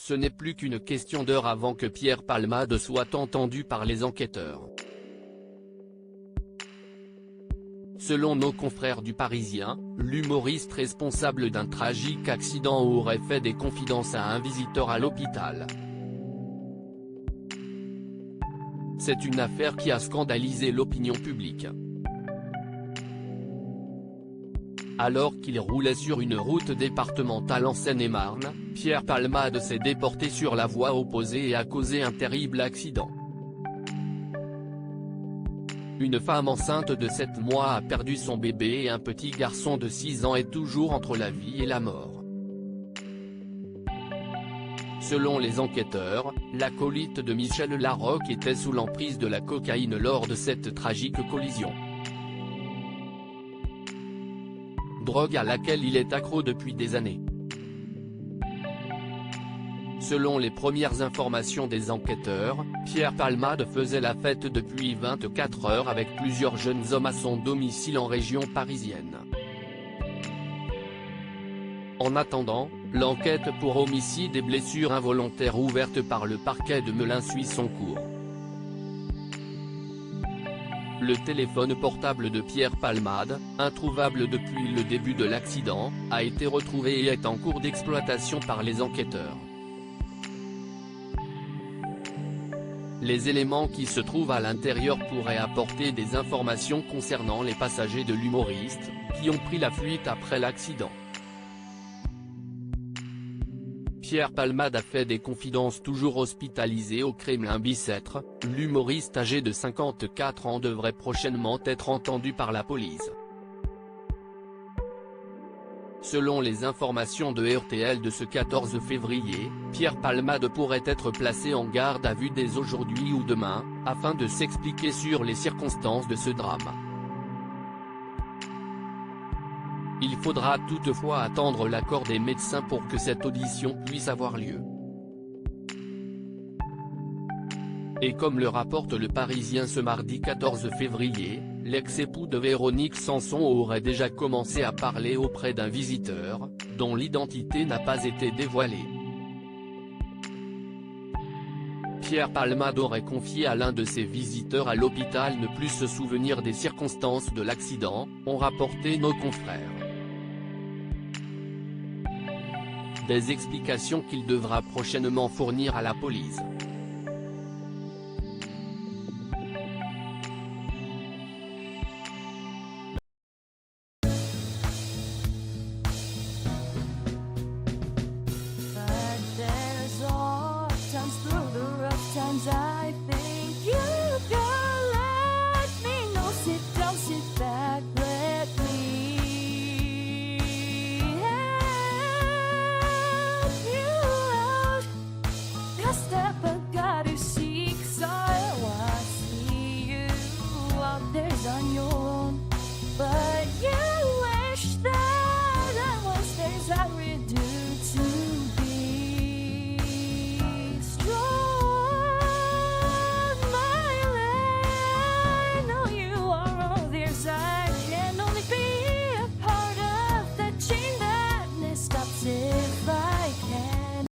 ce n'est plus qu'une question d'heures avant que Pierre Palmade soit entendu par les enquêteurs. Selon nos confrères du Parisien, l'humoriste responsable d'un tragique accident aurait fait des confidences à un visiteur à l'hôpital. C'est une affaire qui a scandalisé l'opinion publique. Alors qu'il roulait sur une route départementale en Seine-et-Marne, Pierre Palmade s'est déporté sur la voie opposée et a causé un terrible accident. Une femme enceinte de 7 mois a perdu son bébé et un petit garçon de 6 ans est toujours entre la vie et la mort. Selon les enquêteurs, l'acolyte de Michel Larocque était sous l'emprise de la cocaïne lors de cette tragique collision. Drogue à laquelle il est accro depuis des années. Selon les premières informations des enquêteurs, Pierre Palmade faisait la fête depuis 24 heures avec plusieurs jeunes hommes à son domicile en région parisienne. En attendant, l'enquête pour homicide et blessures involontaires ouverte par le parquet de Melun suit son cours. Le téléphone portable de Pierre Palmade, introuvable depuis le début de l'accident, a été retrouvé et est en cours d'exploitation par les enquêteurs. Les éléments qui se trouvent à l'intérieur pourraient apporter des informations concernant les passagers de l'humoriste, qui ont pris la fuite après l'accident. Pierre Palmade a fait des confidences toujours hospitalisé au Kremlin-Bicêtre, l'humoriste âgé de 54 ans devrait prochainement être entendu par la police. Selon les informations de RTL de ce 14 février, Pierre Palmade pourrait être placé en garde à vue dès aujourd'hui ou demain, afin de s'expliquer sur les circonstances de ce drame. Il faudra toutefois attendre l'accord des médecins pour que cette audition puisse avoir lieu. Et comme le rapporte le Parisien ce mardi 14 février, l'ex-époux de Véronique Sanson aurait déjà commencé à parler auprès d'un visiteur, dont l'identité n'a pas été dévoilée. Pierre Palmade aurait confié à l'un de ses visiteurs à l'hôpital ne plus se souvenir des circonstances de l'accident, ont rapporté nos confrères. Des explications qu'il devra prochainement fournir à la police.